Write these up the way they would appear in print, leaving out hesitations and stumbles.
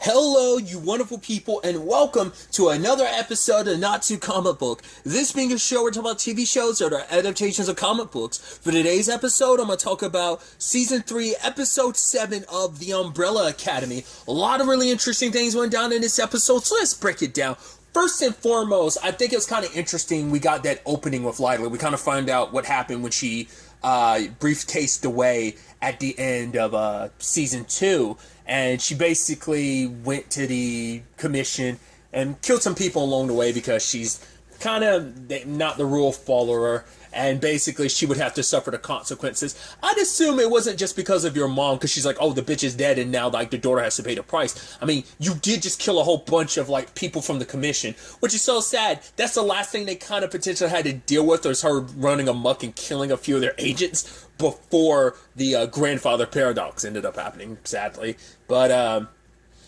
Hello, you wonderful people, and welcome to another episode of Not Too Comic Book. This being a show where we're talking about TV shows that are adaptations of comic books. For today's episode, I'm going to talk about Season 3, Episode 7 of The Umbrella Academy. A lot of really interesting things went down in this episode, so let's break it down. First and foremost, I think it was kind of interesting we got that opening with Lila. We kind of find out what happened when she briefcased away at the end of Season 2. And she basically went to the commission and killed some people along the way because she's kind of not the rule follower. And basically she would have to suffer the consequences. I'd assume it wasn't just because of your mom, because she's like, oh, the bitch is dead and now like the daughter has to pay the price. I mean, you did just kill a whole bunch of like people from the commission, which is so sad. That's the last thing they kind of potentially had to deal with, was her running amok and killing a few of their agents before the grandfather paradox ended up happening, sadly. But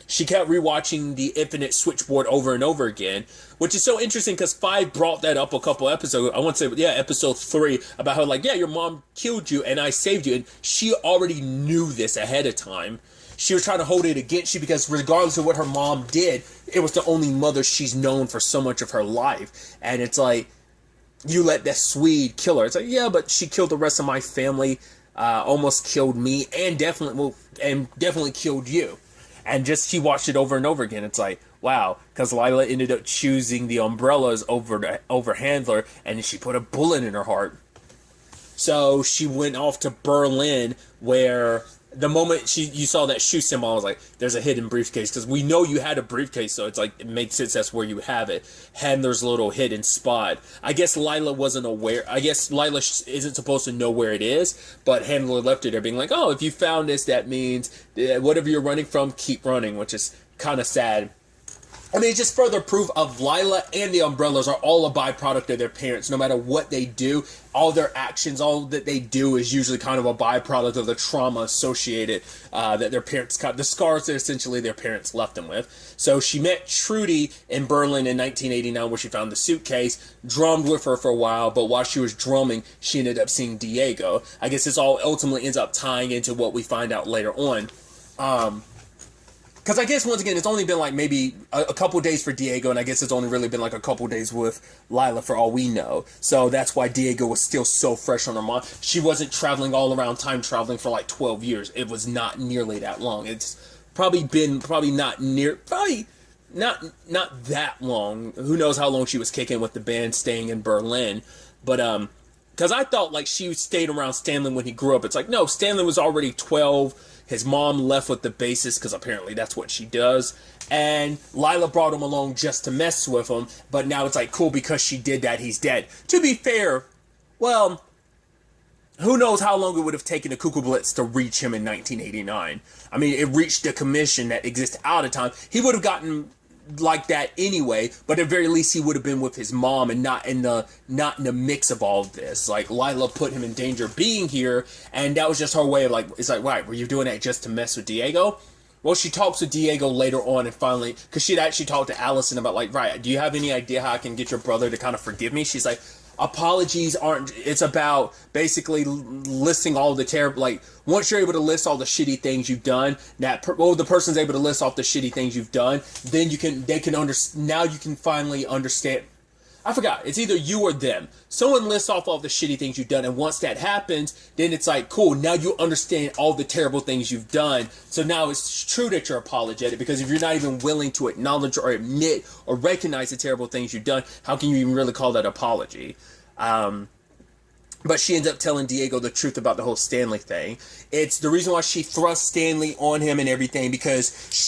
she kept rewatching the Infinite Switchboard over and over again, which is so interesting because 5 brought that up a couple episodes. I want to say, yeah, episode 3, about how, like, yeah, your mom killed you and I saved you. And she already knew this ahead of time. She was trying to hold it against you because regardless of what her mom did, it was the only mother she's known for so much of her life. And it's like, you let that Swede kill her. It's like, yeah, but she killed the rest of my family, almost killed me, and definitely killed you. And just, she watched it over and over again. It's like, wow, because Lila ended up choosing the umbrellas over Handler, and she put a bullet in her heart. So she went off to Berlin, where the moment you saw that shoe symbol, I was like, there's a hidden briefcase, because we know you had a briefcase, so it's like, it makes sense that's where you have it. Handler's little hidden spot. I guess Lila wasn't aware. I guess Lila isn't supposed to know where it is, but Handler left it there being like, oh, if you found this, that means whatever you're running from, keep running, which is kind of sad. I mean, it's just further proof of Lila and the Umbrellas are all a byproduct of their parents. No matter what they do, all their actions, all that they do is usually kind of a byproduct of the trauma associated that their parents got, the scars that essentially their parents left them with. So she met Trudy in Berlin in 1989, where she found the suitcase, drummed with her for a while, but while she was drumming, she ended up seeing Diego. I guess this all ultimately ends up tying into what we find out later on. Because I guess, once again, it's only been like maybe a couple days for Diego, and I guess it's only really been like a couple days with Lila for all we know. So that's why Diego was still so fresh on her mind. She wasn't traveling all around time traveling for like 12 years. It was not nearly that long. It's probably not that long. Who knows how long she was kicking with the band staying in Berlin. But, because I thought like she stayed around Stanley when he grew up. It's like, no, Stanley was already 12. His mom left with the bassist because apparently that's what she does. And Lila brought him along just to mess with him. But now it's like, cool, because she did that, he's dead. To be fair, well, who knows how long it would have taken the Cuckoo Blitz to reach him in 1989. I mean, it reached the commission that exists out of time. He would have gotten like that anyway, but at the very least he would have been with his mom and not in the mix of all of this. Like, Lila put him in danger being here, and that was just her way of like, it's like, right, were you doing that just to mess with Diego? Well, she talks with Diego later on, and finally, because she'd actually talked to Allison about like, right, do you have any idea how I can get your brother to kind of forgive me? She's like, apologies aren't, it's about basically listing all the terrible, like, once you're able to list all the shitty things you've done, the person's able to list off the shitty things you've done, then now you can finally understand. I forgot, it's either you or them. Someone lists off all the shitty things you've done, and once that happens, then it's like, cool, now you understand all the terrible things you've done. So now it's true that you're apologetic, because if you're not even willing to acknowledge or admit or recognize the terrible things you've done, how can you even really call that apology? But she ends up telling Diego the truth about the whole Stanley thing. It's the reason why she thrusts Stanley on him and everything, because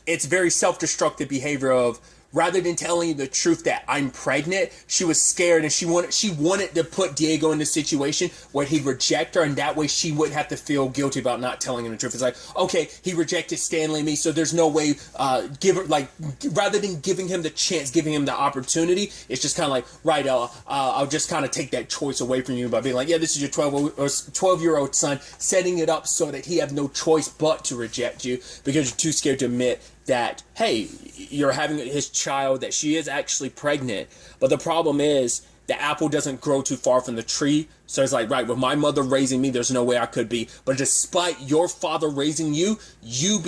it's very self-destructive behavior of, rather than telling you the truth that I'm pregnant, she was scared and she wanted to put Diego in a situation where he'd reject her, and that way she wouldn't have to feel guilty about not telling him the truth. It's like, okay, he rejected Stanley and me, so there's no way, rather than giving him the chance, giving him the opportunity, it's just kind of like, right, I'll just kind of take that choice away from you by being like, yeah, this is your 12-year-old son, setting it up so that he have no choice but to reject you because you're too scared to admit that, hey, you're having his child, that she is actually pregnant. But the problem is, the apple doesn't grow too far from the tree. So it's like, right, with my mother raising me, there's no way I could be. But despite your father raising you, you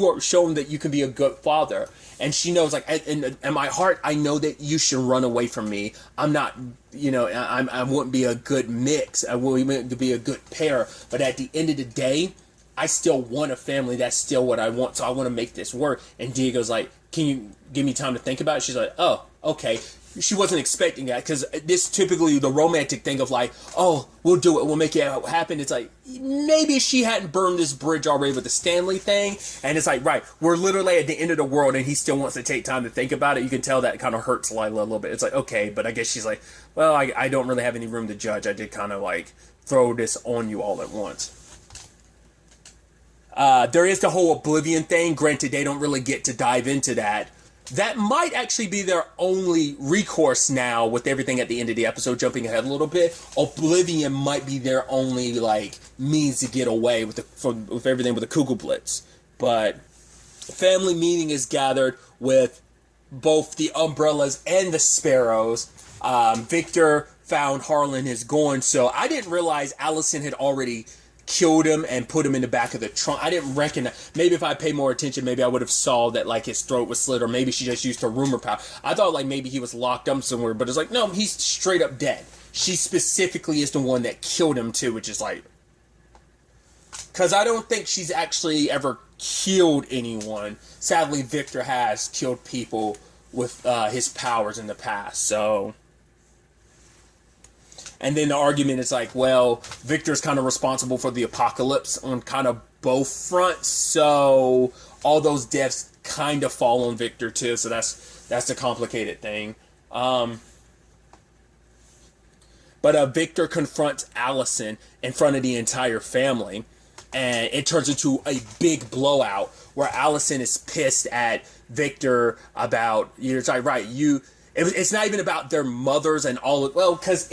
are shown that you can be a good father. And she knows, like, in my heart, I know that you should run away from me. I'm not, I wouldn't be a good mix. I wouldn't be a good pair. But at the end of the day, I still want a family. That's still what I want. So I want to make this work. And Diego's like, can you give me time to think about it? She's like, oh, okay. She wasn't expecting that, because this typically the romantic thing of like, oh, we'll do it, we'll make it happen. It's like, maybe she hadn't burned this bridge already with the Stanley thing, and it's like, right, we're literally at the end of the world, and he still wants to take time to think about it. You can tell that kind of hurts Lila a little bit. It's like, okay, but I guess she's like, well, I don't really have any room to judge. I did kind of like throw this on you all at once. There is the whole Oblivion thing. Granted, they don't really get to dive into that. That might actually be their only recourse now with everything at the end of the episode, jumping ahead a little bit. Oblivion might be their only, like, means to get away with everything with the Kugelblitz. But family meeting is gathered with both the Umbrellas and the Sparrows. Victor found Harlan is gone, so I didn't realize Allison had already killed him and put him in the back of the trunk. I didn't recognize. Maybe if I paid more attention, maybe I would have saw that, like, his throat was slit, or maybe she just used her rumor power. I thought, like, maybe he was locked up somewhere, but it's like, no, he's straight up dead. She specifically is the one that killed him too, which is like, because I don't think she's actually ever killed anyone. Sadly, Victor has killed people with his powers in the past, so. And then the argument is like, well, Victor's kind of responsible for the apocalypse on kind of both fronts, so all those deaths kind of fall on Victor too, so that's a complicated thing. But Victor confronts Allison in front of the entire family, and it turns into a big blowout where Allison is pissed at Victor about, you're like, right, it's not even about their mothers and all of, well, because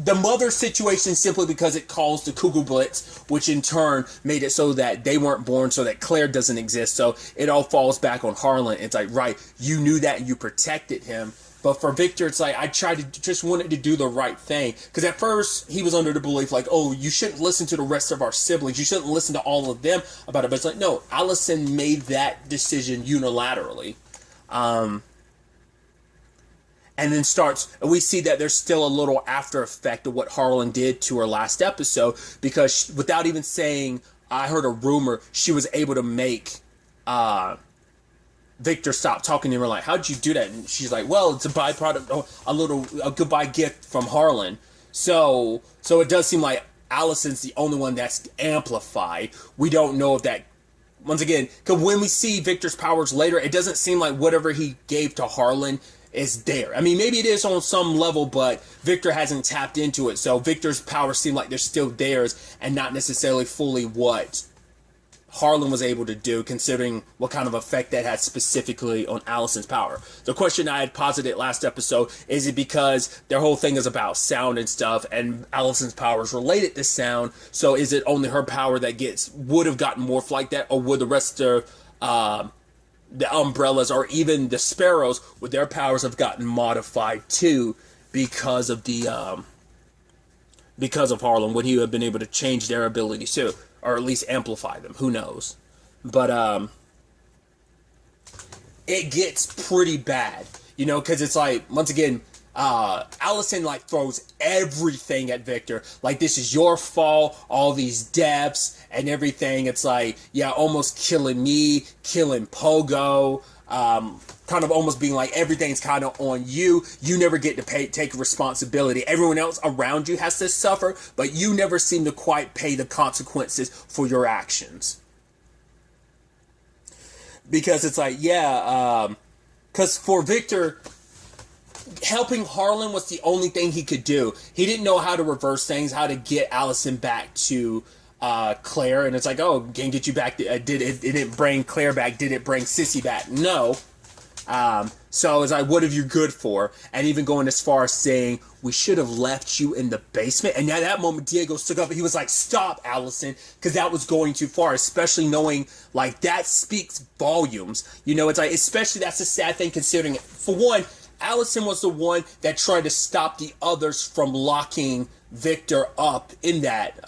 the mother situation simply because it caused the Kugelblitz, which in turn made it so that they weren't born, so that Claire doesn't exist. So it all falls back on Harlan. It's like, right, you knew that and you protected him. But for Victor, it's like, I just wanted to do the right thing. Because at first, he was under the belief, like, oh, you shouldn't listen to the rest of our siblings. You shouldn't listen to all of them about it. But it's like, no, Allison made that decision unilaterally. And then we see that there's still a little after effect of what Harlan did to her last episode, because without even saying, I heard a rumor, she was able to make Victor stop talking to her. Like, how'd you do that? And she's like, well, it's a byproduct, a goodbye gift from Harlan. So it does seem like Allison's the only one that's amplified. We don't know if that, once again, because when we see Victor's powers later, it doesn't seem like whatever he gave to Harlan is there. I mean, maybe it is on some level, but Victor hasn't tapped into it. So Victor's powers seem like they're still theirs and not necessarily fully what Harlan was able to do, considering what kind of effect that had specifically on Allison's power. The question I had posited last episode, is it because their whole thing is about sound and stuff, and Allison's power is related to sound, so is it only her power that would have gotten morphed like that, or would the rest of the Umbrellas or even the Sparrows, would their powers have gotten modified too because of Harlan? Would he have been able to change their abilities too, or at least amplify them? Who knows? But it gets pretty bad, because it's like, once again, Allison like throws everything at Victor, like, this is your fault, all these deaths and everything. It's like, yeah, almost killing me, killing Pogo, kind of almost being like, everything's kind of on you. You never get to take responsibility. Everyone else around you has to suffer, but you never seem to quite pay the consequences for your actions. Because it's like, yeah, because for Victor, helping Harlan was the only thing he could do. He didn't know how to reverse things, how to get Allison back to Claire, and it's like, oh, can get you back. Did it bring Claire back? Did it bring Sissy back? No. So it's like, what have you good for? And even going as far as saying, we should have left you in the basement. And at that moment, Diego stood up and he was like, stop, Allison, because that was going too far, especially knowing, like, that speaks volumes. It's like, especially that's a sad thing considering, for one, Allison was the one that tried to stop the others from locking Victor up in that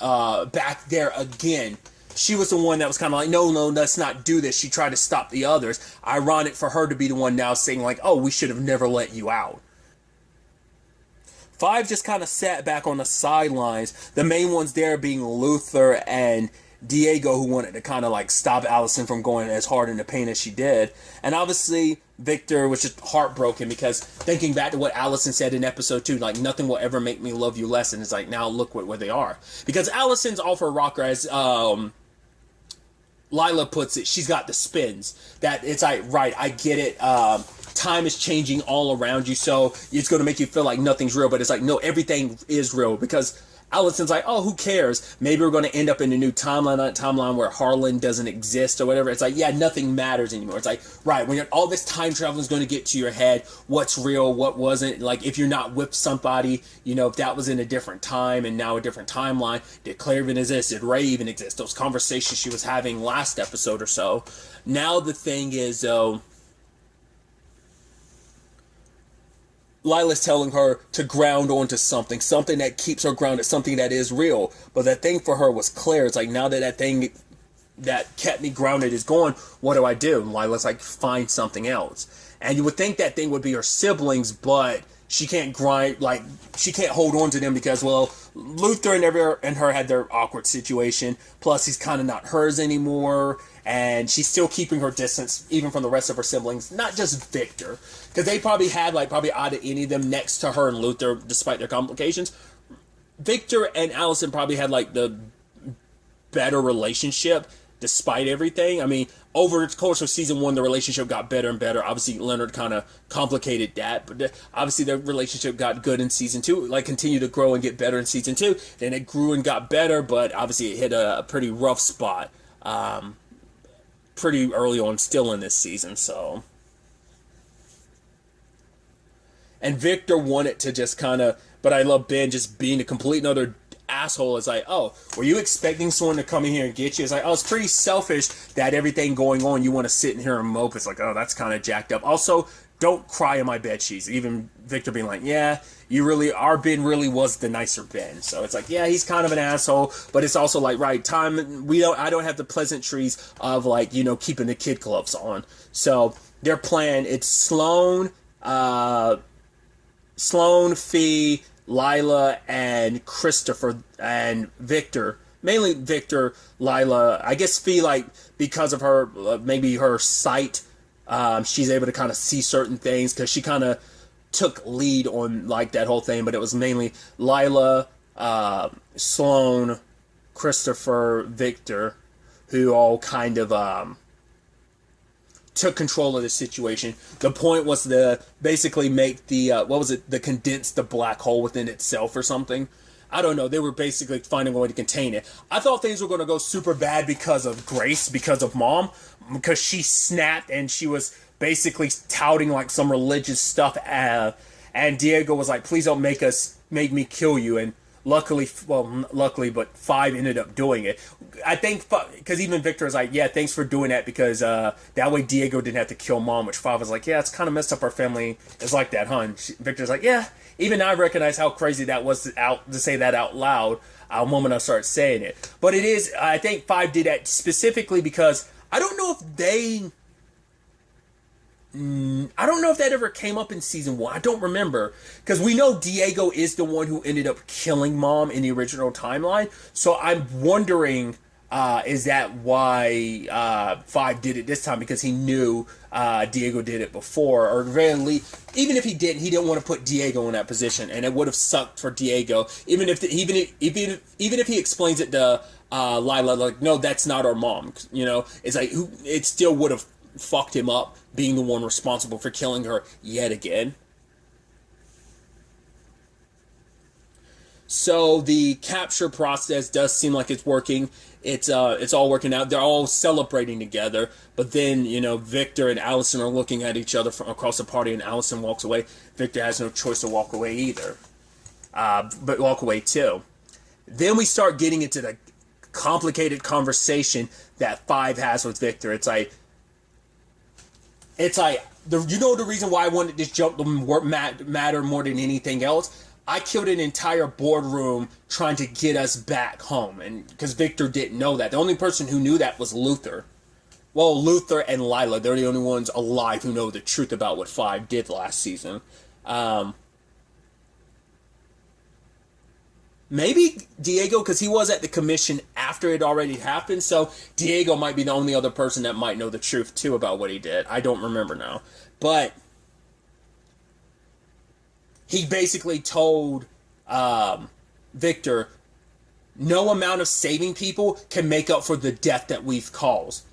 back there again. She was the one that was kind of like, no, let's not do this. She tried to stop the others. Ironic for her to be the one now saying like, oh, we should have never let you out. Five just kind of sat back on the sidelines. The main ones there being Luther and Diego, who wanted to kind of like stop Allison from going as hard in the paint as she did. And obviously Victor was just heartbroken because thinking back to what Allison said in episode 2, like, nothing will ever make me love you less. And it's like, now look where they are. Because Allison's off her rocker, as Lila puts it, she's got the spins. That it's like, right, I get it. Time is changing all around you, so it's going to make you feel like nothing's real. But it's like, no, everything is real, because Allison's like, oh, who cares? Maybe we're going to end up in a new timeline, that timeline where Harlan doesn't exist or whatever. It's like, yeah, nothing matters anymore. It's like, right, when all this time travel is going to get to your head, what's real, what wasn't. Like, if you're not with somebody, you know, if that was in a different time and now a different timeline, did Claire even exist? Did Ray even exist? Those conversations she was having last episode or so. Now the thing is, though, Lila's telling her to ground onto something that keeps her grounded, something that is real. But that thing for her was Claire. It's like, now that thing that kept me grounded is gone, what do I do? And Lila's like, find something else. And you would think that thing would be her siblings, but she can't she can't hold on to them because, well, Luther and her had their awkward situation. Plus, he's kind of not hers anymore. And she's still keeping her distance, even from the rest of her siblings, not just Victor. Because they probably had, probably out of any of them next to her and Luther, despite their complications, Victor and Allison probably had, the better relationship, despite everything. I mean, over the course of season 1, the relationship got better and better. Obviously, Leonard kind of complicated that, but obviously the relationship got good in season 2, continued to grow and get better in season 2. Then it grew and got better, but obviously it hit a pretty rough spot. Pretty early on still in this season, so. And Victor wanted to just but I love Ben just being a complete another asshole. It's like, oh, were you expecting someone to come in here and get you? It's like, oh, it's pretty selfish that everything going on, you want to sit in here and mope. It's like, oh, that's kind of jacked up. Also, don't cry in my bed sheets. Even Victor being like, yeah, our Ben really was the nicer Ben. So it's like, yeah, he's kind of an asshole, but it's also like, right, I don't have the pleasantries of keeping the kid gloves on. So their plan, it's Sloan, Fee, Lila, and Christopher, and Victor. Mainly Victor, Lila, I guess Fee, because of her, maybe her sight, she's able to kind of see certain things because she kind of took lead on that whole thing, but it was mainly Lila, Sloan, Christopher, Victor, who all kind of took control of the situation. The point was to basically make the condense the black hole within itself or something. I don't know. They were basically finding a way to contain it. I thought things were going to go super bad because of Grace, because of Mom, because she snapped and she was basically touting some religious stuff. And Diego was like, please don't make me kill you. And luckily, but Five ended up doing it. I think, because even Victor was like, yeah, thanks for doing that, because that way Diego didn't have to kill Mom, which Five was like, yeah, it's kind of messed up our family. It's like that, huh? And Victor's like, yeah, even I recognize how crazy that was to say that out loud the moment I started saying it. But it is, I think Five did that specifically because I don't know if that ever came up in season 1. I don't remember. Because we know Diego is the one who ended up killing Mom in the original timeline. So I'm wondering, is that why Five did it this time? Because he knew Diego did it before. Or really, even if he didn't want to put Diego in that position. And it would have sucked for Diego. Even if he explains it to Lila, no, that's not our mom. It's like, it still would have fucked him up, being the one responsible for killing her yet again. So the capture process does seem like it's working. It's all working out. They're all celebrating together. But then, Victor and Allison are looking at each other from across the party, and Allison walks away. Victor has no choice to walk away either. But walk away too. Then we start getting into the complicated conversation that Five has with Victor. It's like the reason why I wanted this jump to matter more than anything else. I killed an entire boardroom trying to get us back home, and because Victor didn't know that. The only person who knew that was Luther. Well, Luther and Lila, they're the only ones alive who know the truth about what Five did last season. Maybe Diego, because he was at the commission after it already happened, so Diego might be the only other person that might know the truth, too, about what he did. I don't remember now. But he basically told Victor, no amount of saving people can make up for the death that we've caused.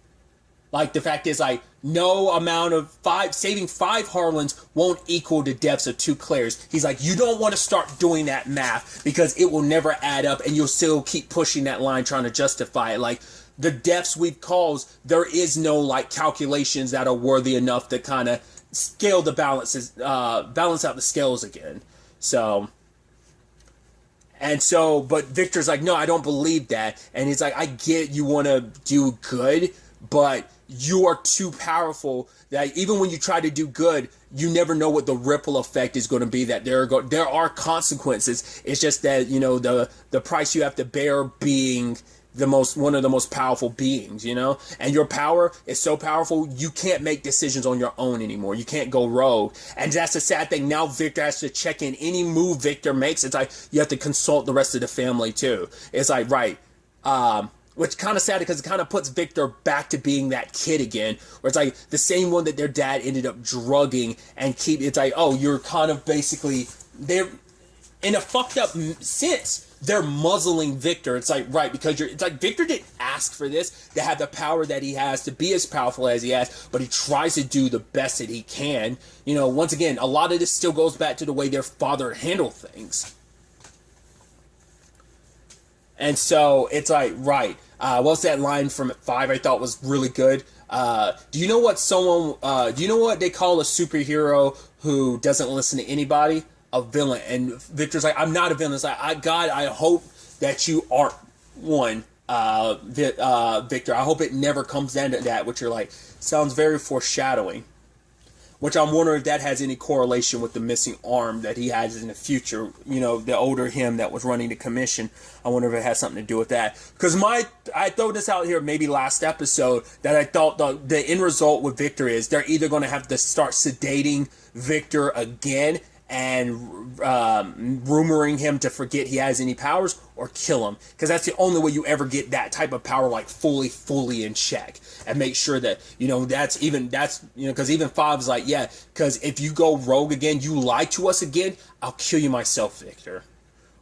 Like, the fact is, like, no amount of saving 5 Harlans won't equal the deaths of 2 Claires. He's like, you don't want to start doing that math because it will never add up and you'll still keep pushing that line trying to justify it. Like, the deaths we've caused, there is no, like, calculations that are worthy enough to kind of scale the balances, balance out the scales again. But Victor's like, no, I don't believe that. And he's like, I get you want to do good, but you are too powerful that even when you try to do good, you never know what the ripple effect is going to be. That there are consequences. It's just that, you know, the price you have to bear being one of the most powerful beings, you know, and your power is so powerful you can't make decisions on your own anymore. You can't go rogue, and that's the sad thing. Now Victor has to check in any move Victor makes. It's like you have to consult the rest of the family too. It's like, right, which kind of sad because it kind of puts Victor back to being that kid again, where it's like the same one that their dad ended up drugging and it's like, oh, you're kind of basically, they're in a fucked up sense, they're muzzling Victor. It's like, right, because it's like Victor didn't ask for this, to have the power that he has, to be as powerful as he has, but he tries to do the best that he can. You know, once again, a lot of this still goes back to the way their father handled things. And so it's like, right, what's that line from 5 I thought was really good? Do you know what they call a superhero who doesn't listen to anybody? A villain. And Victor's like, I'm not a villain. It's like, God, I hope that you aren't one, Victor. I hope it never comes down to that, which you're like, sounds very foreshadowing. Which I'm wondering if that has any correlation with the missing arm that he has in the future. You know, the older him that was running the commission. I wonder if it has something to do with that. Because I throw this out here maybe last episode that I thought the end result with Victor is they're either going to have to start sedating Victor again and rumoring him to forget he has any powers, or kill him, because that's the only way you ever get that type of power, like fully in check, and make sure that, you know, that's you know, because even Five's like, yeah, because if you go rogue again, you lie to us again, I'll kill you myself, Victor.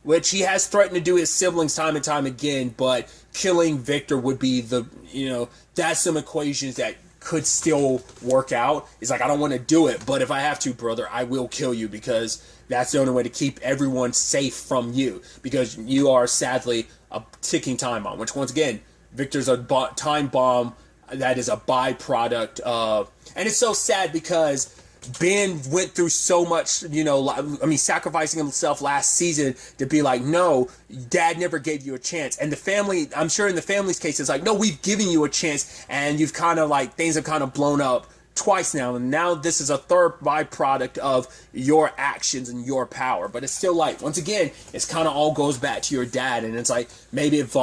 Which he has threatened to do his siblings time and time again, but killing Victor would be that's some equations that could still work out. He's like, I don't want to do it, but if I have to, brother, I will kill you, because that's the only way to keep everyone safe from you, because you are sadly a ticking time bomb, which once again, Victor's a time bomb that is a byproduct of, and it's so sad because Ben went through so much, you know, I mean, sacrificing himself last season to be like, no, Dad never gave you a chance. And the family, I'm sure in the family's case, it's like, no, we've given you a chance, and you've kind of like, things have kind of blown up twice now, and now this is a third byproduct of your actions and your power. But it's still like, once again, it's kind of all goes back to your dad, and it's like, maybe if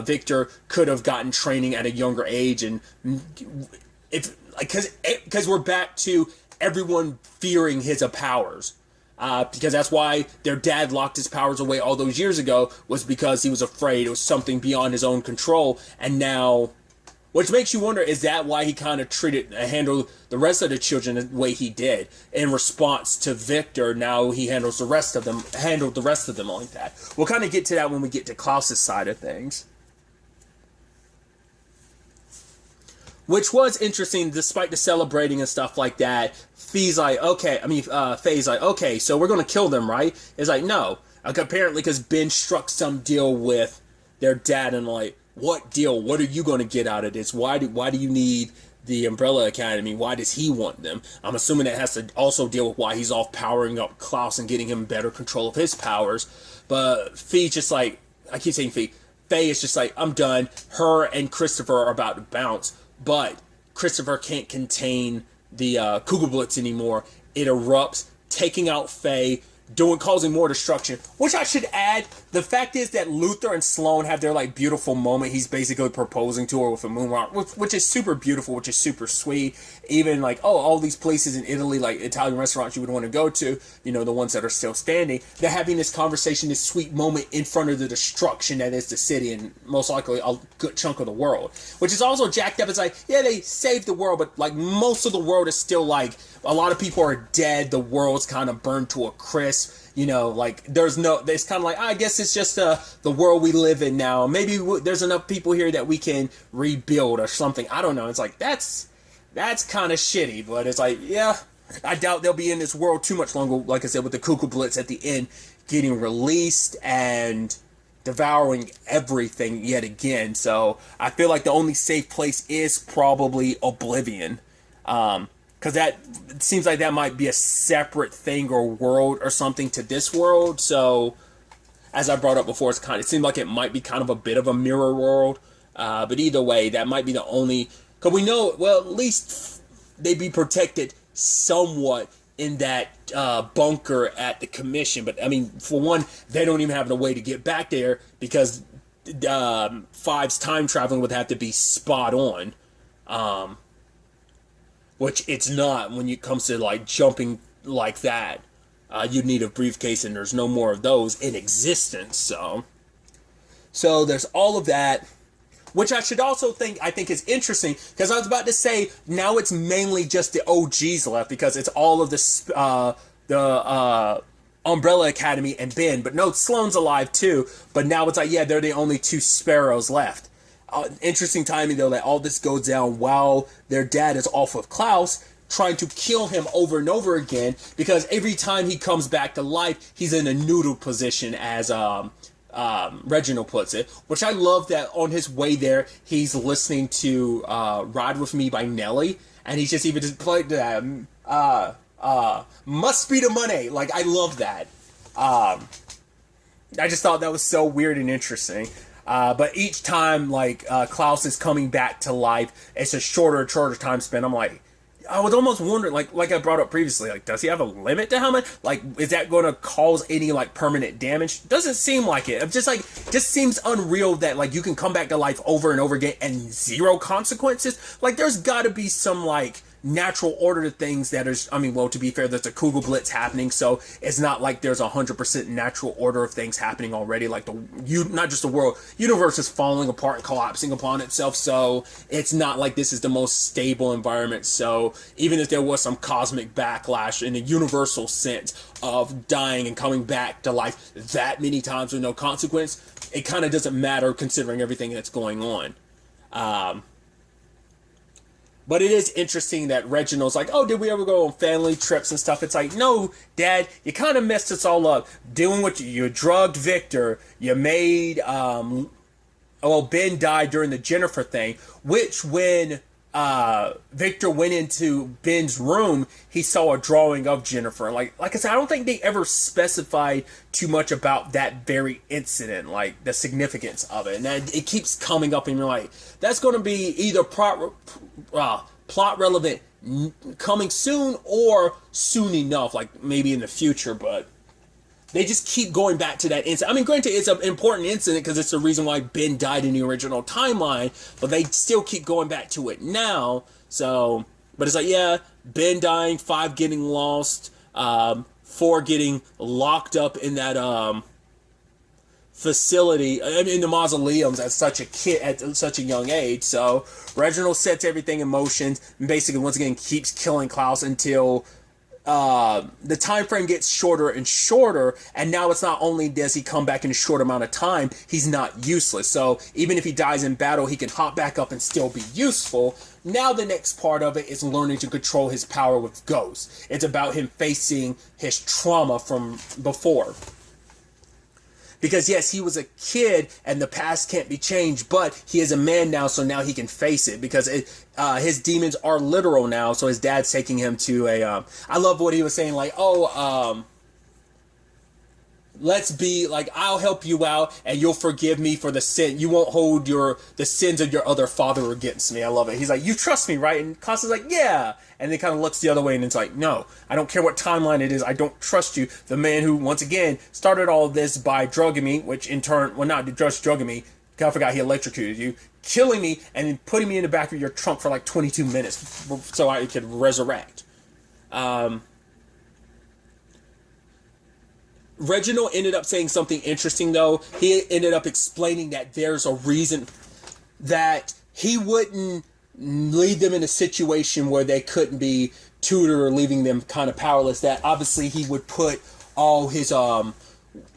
Victor could have gotten training at a younger age, and if, like, because we're back to everyone fearing his powers, because that's why their dad locked his powers away all those years ago, was because he was afraid it was something beyond his own control. And now, which makes you wonder, is that why he kind of handled the rest of the children the way he did in response to Victor? Now he handled the rest of them like that. We'll kind of get to that when we get to Klaus's side of things. Which was interesting, despite the celebrating and stuff like that. Faye's like, okay, so we're going to kill them, right? It's like, no. Like, apparently, because Ben struck some deal with their dad, and like, what deal? What are you going to get out of this? Why do you need the Umbrella Academy? Why does he want them? I'm assuming that has to also deal with why he's off powering up Klaus and getting him better control of his powers. But Faye's just like, I keep saying Faye. Faye is just like, I'm done. Her and Christopher are about to bounce. But Christopher can't contain the Kugelblitz anymore. It erupts, taking out Faye, causing more destruction. Which I should add, the fact is that Luther and Sloane have their like beautiful moment. He's basically proposing to her with a moon rock, which is super beautiful, which is super sweet. Even like, all these places in Italy, like Italian restaurants you would want to go to, the ones that are still standing, they're having this conversation, this sweet moment in front of the destruction that is the city and most likely a good chunk of the world. Which is also jacked up. It's like, yeah, they saved the world, but like most of the world is still like, a lot of people are dead, the world's kind of burned to a crisp. Like it's kind of like, I guess it's just the world we live in now. Maybe there's enough people here that we can rebuild or something. I don't know. It's like, that's kind of shitty, but it's like, yeah, I doubt they'll be in this world too much longer. Like I said, with the Kugelblitz at the end getting released and devouring everything yet again. So I feel like the only safe place is probably Oblivion. Because that seems like that might be a separate thing or world or something to this world. So, as I brought up before, it seemed like it might be kind of a bit of a mirror world. But either way, that might be the only... Because we know, well, at least they'd be protected somewhat in that bunker at the commission. But, I mean, for one, they don't even have a way to get back there because Five's time traveling would have to be spot on. Which it's not when it comes to like jumping like that. You'd need a briefcase and there's no more of those in existence. So there's all of that, which I think is interesting, because I was about to say now it's mainly just the OGs left because it's all of the Umbrella Academy and Ben. But no, Sloane's alive too. But now it's like, yeah, they're the only two Sparrows left. Interesting timing though that all this goes down while their dad is off of Klaus trying to kill him over and over again, because every time he comes back to life he's in a noodle position, as Reginald puts it, which I love that on his way there he's listening to Ride With Me by Nelly, and he's just played that Must Be the Money. Like, I love that. I just thought that was so weird and interesting. But each time, like, Klaus is coming back to life, it's a shorter time spent. I'm like, I was almost wondering, like I brought up previously, like, does he have a limit to how much? Like, is that going to cause any, like, permanent damage? Doesn't seem like it. Just seems unreal that, like, you can come back to life over and over again and zero consequences. Like, there's got to be some, like, natural order to things that is, to be fair, there's a Kugelblitz happening, so it's not like there's 100% natural order of things happening already, like not just the world, universe is falling apart and collapsing upon itself, so it's not like this is the most stable environment. So even if there was some cosmic backlash in a universal sense of dying and coming back to life that many times with no consequence, it kind of doesn't matter considering everything that's going on. But it is interesting that Reginald's like, oh, did we ever go on family trips and stuff? It's like, no, Dad, you kind of messed us all up. Doing what you drugged Victor. You made, Ben died during the Jennifer thing, which when Victor went into Ben's room, he saw a drawing of Jennifer. Like I said, I don't think they ever specified too much about that very incident, like the significance of it. And it keeps coming up, and you're like, that's going to be either plot relevant coming soon or soon enough, like maybe in the future, but they just keep going back to that incident. Granted, it's an important incident because it's the reason why Ben died in the original timeline, but they still keep going back to it now. So, but it's like, yeah, Ben dying, 5 getting lost, 4 getting locked up in that facility, in the mausoleums at such a young age. So Reginald sets everything in motion and basically once again keeps killing Klaus until the time frame gets shorter and shorter, and now it's not only does he come back in a short amount of time, he's not useless. So even if he dies in battle, he can hop back up and still be useful. Now the next part of it is learning to control his power with ghosts. It's about him facing his trauma from before. Because yes, he was a kid and the past can't be changed, but he is a man now, so now he can face it because his demons are literal now. So his dad's taking him to a, I love what he was saying, like, let's be like, I'll help you out and you'll forgive me for the sin. You won't hold the sins of your other father against me. I love it. He's like, you trust me, right? And Klaus like, yeah. And then kind of looks the other way and it's like, no, I don't care what timeline it is. I don't trust you. The man who, once again, started all of this by drugging me, which in turn, well, not just drugging me, I forgot he electrocuted you, killing me, and then putting me in the back of your trunk for like 22 minutes so I could resurrect. Reginald ended up saying something interesting, though. He ended up explaining that there's a reason that he wouldn't lead them in a situation where they couldn't be tutored or leaving them kind of powerless. That obviously he would put all his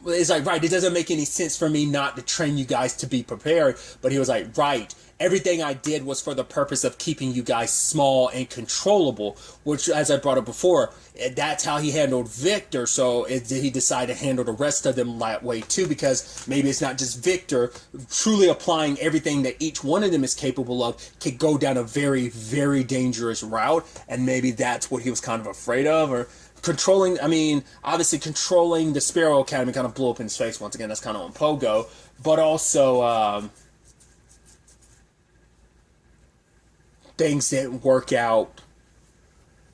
it's like, right, it doesn't make any sense for me not to train you guys to be prepared. But he was like, right, everything I did was for the purpose of keeping you guys small and controllable, which, as I brought up before, that's how he handled Victor. So he decided to handle the rest of them that way too, because maybe it's not just Victor. Truly applying everything that each one of them is capable of could go down a very, very dangerous route. And maybe that's what he was kind of afraid of, or controlling, I mean, obviously controlling the Sparrow Academy kind of blew up in his face once again. That's kind of on Pogo. But also, things didn't work out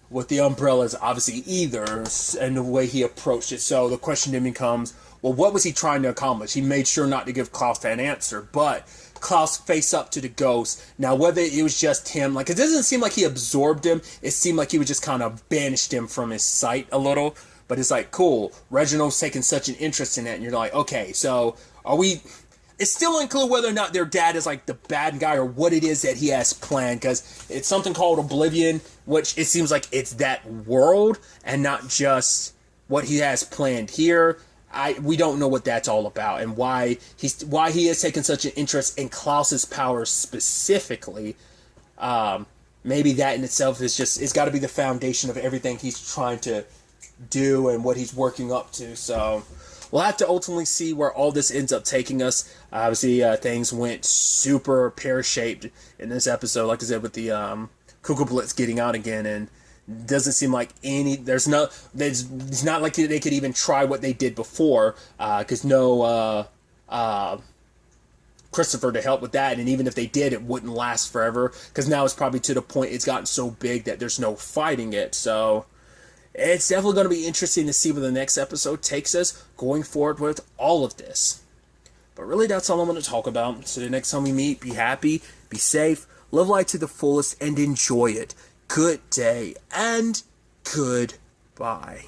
with the Umbrellas, obviously, either, and the way he approached it. So the question then becomes, well, what was he trying to accomplish? He made sure not to give Klaus that answer, but Klaus faced up to the ghost. Now, whether it was just him, like, it doesn't seem like he absorbed him. It seemed like he was just kind of banished him from his sight a little. But it's like, cool, Reginald's taking such an interest in it, and you're like, okay, so are we... It's still unclear whether or not their dad is like the bad guy or what it is that he has planned, because it's something called Oblivion, which it seems like it's that world and not just what he has planned here. We don't know what that's all about and why he has taken such an interest in Klaus's powers specifically. Maybe that in itself is just, it's got to be the foundation of everything he's trying to do and what he's working up to. So we'll have to ultimately see where all this ends up taking us. Obviously, things went super pear-shaped in this episode, like I said, with the Cuckoo Blitz getting out again, and doesn't seem like it's not like they could even try what they did before, because no Christopher to help with that, and even if they did, it wouldn't last forever, because now it's probably to the point it's gotten so big that there's no fighting it. So it's definitely going to be interesting to see where the next episode takes us going forward with all of this. But really, that's all I'm going to talk about. So the next time we meet, be happy, be safe, live life to the fullest, and enjoy it. Good day, and goodbye.